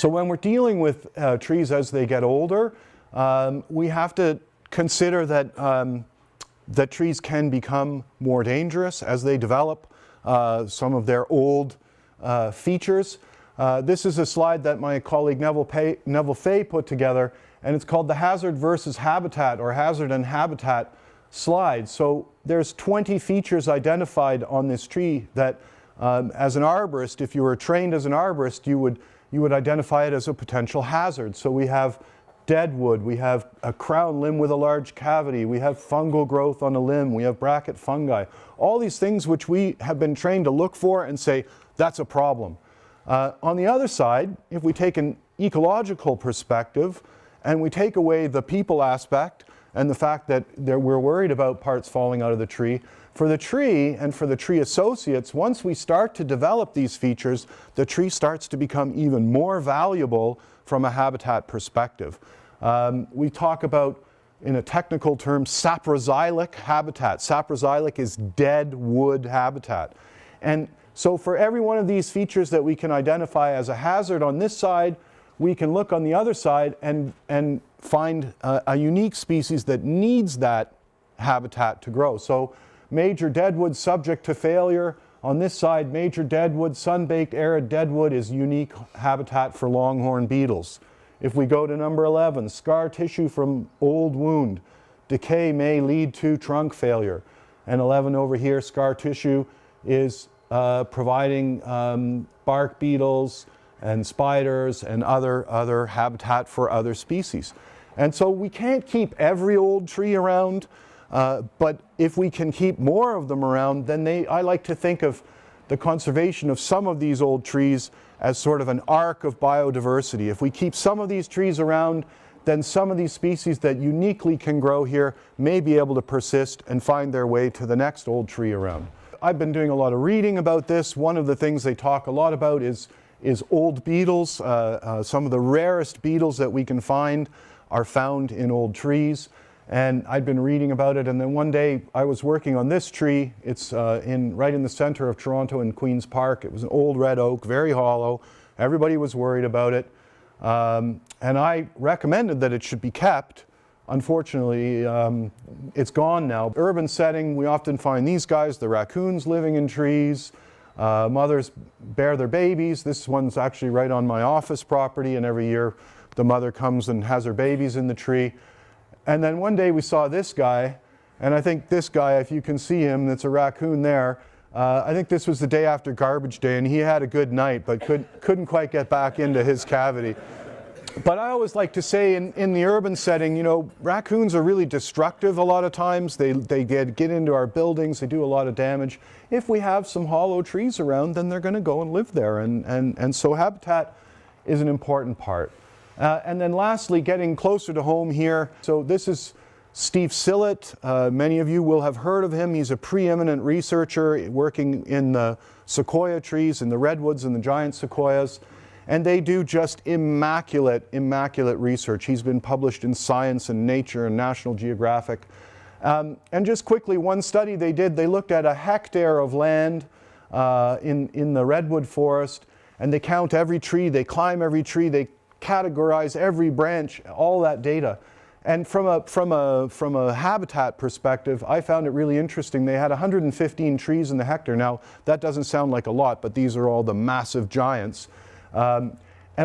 So when we're dealing with trees as they get older, we have to consider that, that trees can become more dangerous as they develop some of their old features. This is a slide that my colleague Neville Fay put together, and it's called the hazard versus habitat, or hazard and habitat slide. So there's 20 features identified on this tree that as an arborist, if you were trained as an arborist, you would identify it as a potential hazard. So we have deadwood, we have a crown limb with a large cavity, we have fungal growth on a limb, we have bracket fungi. All these things which we have been trained to look for and say, that's a problem. On the other side, if we take an ecological perspective and we take away the people aspect and the fact that we're worried about parts falling out of the tree, for the tree and for the tree associates, once we start to develop these features, the tree starts to become even more valuable from a habitat perspective. We talk about, in a technical term, saproxylic habitat. Saproxylic is dead wood habitat. And so for every one of these features that we can identify as a hazard on this side, we can look on the other side and find a unique species that needs that habitat to grow. So major deadwood subject to failure. On this side, major deadwood, sun-baked arid deadwood is unique habitat for longhorn beetles. If we go to number 11, scar tissue from old wound. Decay may lead to trunk failure. And 11 over here, scar tissue is providing bark beetles and spiders and other habitat for other species. And so we can't keep every old tree around, but if we can keep more of them around, then I like to think of the conservation of some of these old trees as sort of an arc of biodiversity. If we keep some of these trees around, then some of these species that uniquely can grow here may be able to persist and find their way to the next old tree around. I've been doing a lot of reading about this. One of the things they talk a lot about is old beetles. Some of the rarest beetles that we can find are found in old trees. And I'd been reading about it, and then one day I was working on this tree. It's right in the center of Toronto in Queen's Park. It was an old red oak, very hollow. Everybody was worried about it. And I recommended that it should be kept. Unfortunately, it's gone now. Urban setting, we often find these guys, the raccoons living in trees. Mothers bear their babies. This one's actually right on my office property, and every year the mother comes and has her babies in the tree. And then one day we saw this guy, and I think this guy, if you can see him, that's a raccoon there, I think this was the day after garbage day, and he had a good night, but couldn't quite get back into his cavity. But I always like to say in the urban setting, you know, raccoons are really destructive a lot of times. They get into our buildings, they do a lot of damage. If we have some hollow trees around, then they're going to go and live there, and so habitat is an important part. And then lastly, getting closer to home here. So this is Steve Phillip. Many of you will have heard of him. He's a preeminent researcher working in the sequoia trees, in the redwoods and the giant sequoias. And they do just immaculate research. He's been published in Science and Nature and National Geographic. And just quickly, one study they did, they looked at a hectare of land in the redwood forest, and they count every tree, they climb every tree, they categorize every branch, all that data. And from a habitat perspective, I found it really interesting. They had 115 trees in the hectare. Now, that doesn't sound like a lot, but these are all the massive giants. And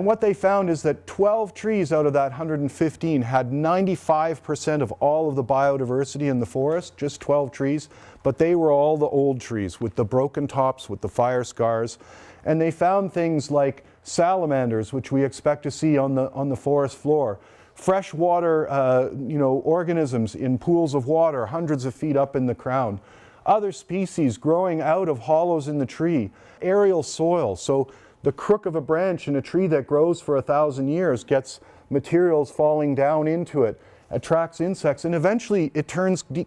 what they found is that 12 trees out of that 115 had 95% of all of the biodiversity in the forest, just 12 trees, but they were all the old trees with the broken tops, with the fire scars. And they found things like salamanders, which we expect to see on the forest floor, freshwater organisms in pools of water hundreds of feet up in the crown, other species growing out of hollows in the tree, aerial soil. So the crook of a branch in a tree that grows for 1,000 years gets materials falling down into it, attracts insects, and eventually it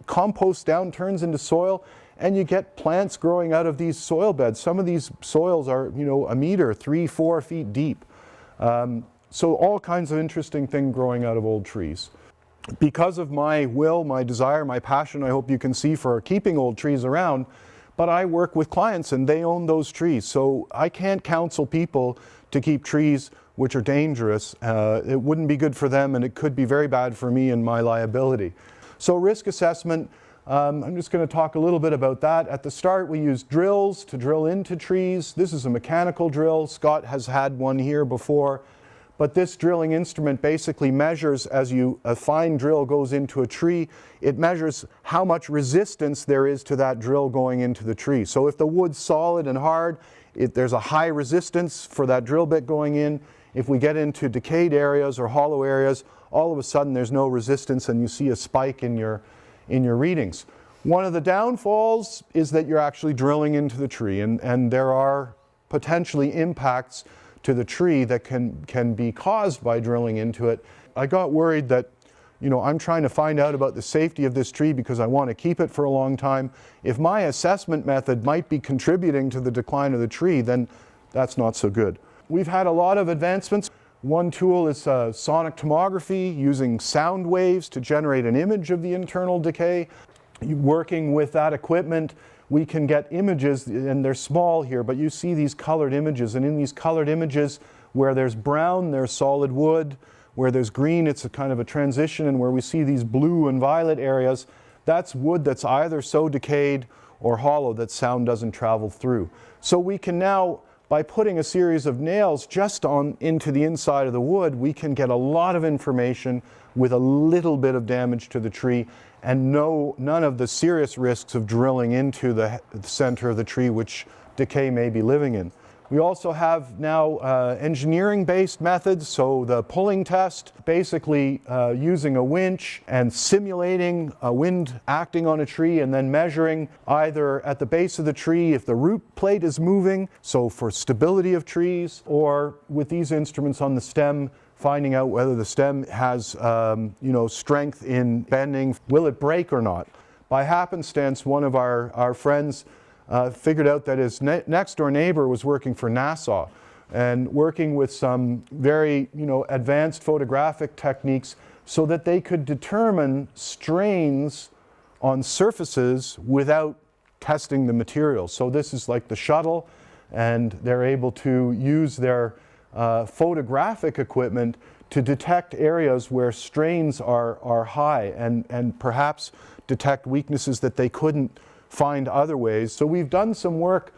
composts down, turns into soil, and you get plants growing out of these soil beds. Some of these soils are, a meter, 3-4 feet deep. So all kinds of interesting things growing out of old trees. Because of my will, my desire, my passion, I hope you can see, for keeping old trees around, but I work with clients and they own those trees. So I can't counsel people to keep trees which are dangerous. It wouldn't be good for them, and it could be very bad for me and my liability. So risk assessment, I'm just going to talk a little bit about that. At the start, we use drills to drill into trees. This is a mechanical drill. Scott has had one here before. But this drilling instrument basically measures, as a fine drill goes into a tree, it measures how much resistance there is to that drill going into the tree. So if the wood's solid and hard, there's a high resistance for that drill bit going in. If we get into decayed areas or hollow areas, all of a sudden there's no resistance and you see a spike in your readings. One of the downfalls is that you're actually drilling into the tree, and there are potentially impacts to the tree that can be caused by drilling into it. I got worried that, I'm trying to find out about the safety of this tree because I want to keep it for a long time. If my assessment method might be contributing to the decline of the tree, then that's not so good. We've had a lot of advancements. One tool is sonic tomography, using sound waves to generate an image of the internal decay. Working with that equipment, we can get images, and they're small here, but you see these colored images, and in these colored images, where there's brown, there's solid wood, where there's green, it's a kind of a transition, and where we see these blue and violet areas, that's wood that's either so decayed or hollow that sound doesn't travel through. So we can now, by putting a series of nails just into the inside of the wood, we can get a lot of information with a little bit of damage to the tree, and none of the serious risks of drilling into the center of the tree, which decay may be living in. We also have now engineering-based methods, so the pulling test, basically using a winch and simulating a wind acting on a tree, and then measuring either at the base of the tree if the root plate is moving, so for stability of trees, or with these instruments on the stem, finding out whether the stem has strength in bending. Will it break or not? By happenstance, one of our friends figured out that his next door neighbor was working for NASA and working with some very advanced photographic techniques so that they could determine strains on surfaces without testing the material. So this is like the shuttle, and they're able to use their photographic equipment to detect areas where strains are high, and perhaps detect weaknesses that they couldn't find other ways. So we've done some work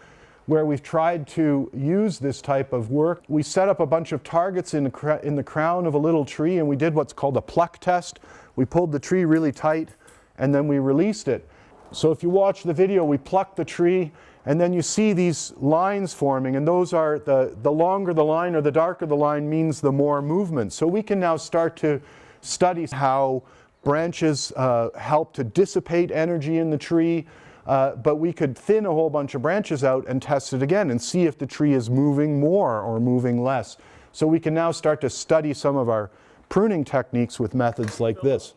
where we've tried to use this type of work. We set up a bunch of targets in the crown of a little tree, and we did what's called a pluck test. We pulled the tree really tight and then we released it. So if you watch the video, we pluck the tree, and then you see these lines forming, and those are the longer the line or the darker the line means the more movement. So we can now start to study how branches help to dissipate energy in the tree, but we could thin a whole bunch of branches out and test it again and see if the tree is moving more or moving less. So we can now start to study some of our pruning techniques with methods like this.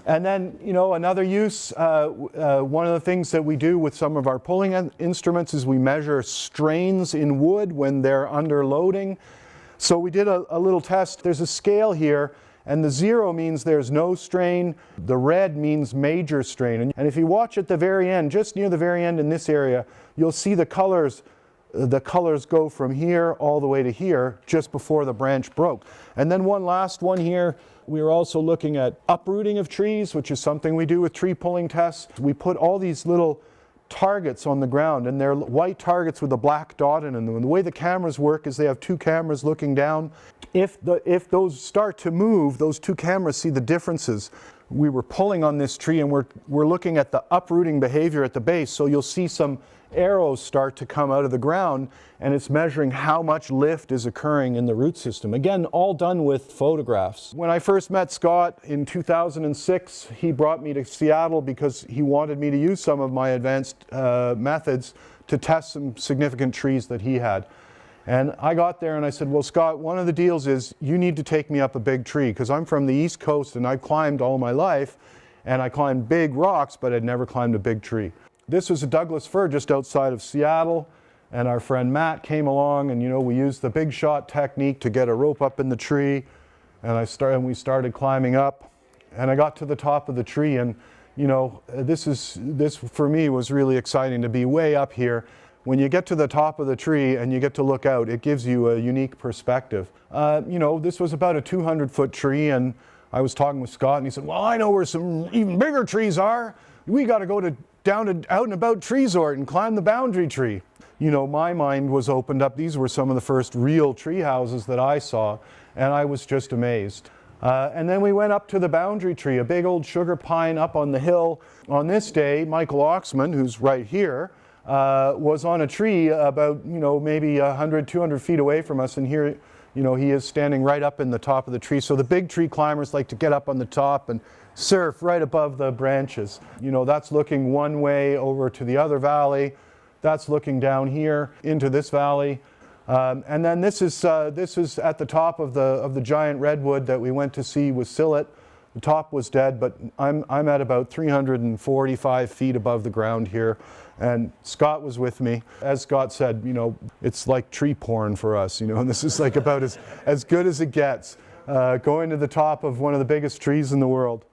And then, another use, one of the things that we do with some of our pulling instruments is we measure strains in wood when they're under loading. So we did a little test. There's a scale here, and the 0 means there's no strain. The red means major strain. And if you watch at the very end, just near the very end in this area, you'll see the colors go from here all the way to here just before the branch broke. And then one last one here. We are also looking at uprooting of trees, which is something we do with tree pulling tests. We put all these little targets on the ground, and they're white targets with a black dot in them. And the way the cameras work is they have two cameras looking down. If those start to move, those two cameras see the differences. We were pulling on this tree, and we're looking at the uprooting behavior at the base. So you'll see some arrows start to come out of the ground, and it's measuring how much lift is occurring in the root system. Again, all done with photographs. When I first met Scott in 2006, he brought me to Seattle because he wanted me to use some of my advanced methods to test some significant trees that he had. And I got there and I said, well, Scott, one of the deals is you need to take me up a big tree, because I'm from the East Coast and I've climbed all my life, and I climbed big rocks, but I'd never climbed a big tree. This was a Douglas fir just outside of Seattle, and our friend Matt came along, and we used the big shot technique to get a rope up in the tree, and we started climbing up, and I got to the top of the tree, and this for me was really exciting to be way up here. when you get to the top of the tree and you get to look out, it gives you a unique perspective. You know, this was about a 200-foot tree, and I was talking with Scott, and he said, well, I know where some even bigger trees are. We got to go down to Out and About Treesort and climb the boundary tree. You know, my mind was opened up. These were some of the first real tree houses that I saw, and I was just amazed. And then we went up to the boundary tree, a big old sugar pine up on the hill. On this day, Michael Oxman, who's right here, was on a tree about, you know, maybe 100, 200 feet away from us, and here, you know, he is standing right up in the top of the tree. So the big tree climbers like to get up on the top and surf right above the branches. You know, that's looking one way over to the other valley. That's looking down here into this valley. And then this is at the top of the giant redwood that we went to see with Phillip. The top was dead, but I'm at about 345 feet above the ground here, and Scott was with me. As Scott said, you know, it's like tree porn for us, you know, and this is like about as good as it gets, going to the top of one of the biggest trees in the world.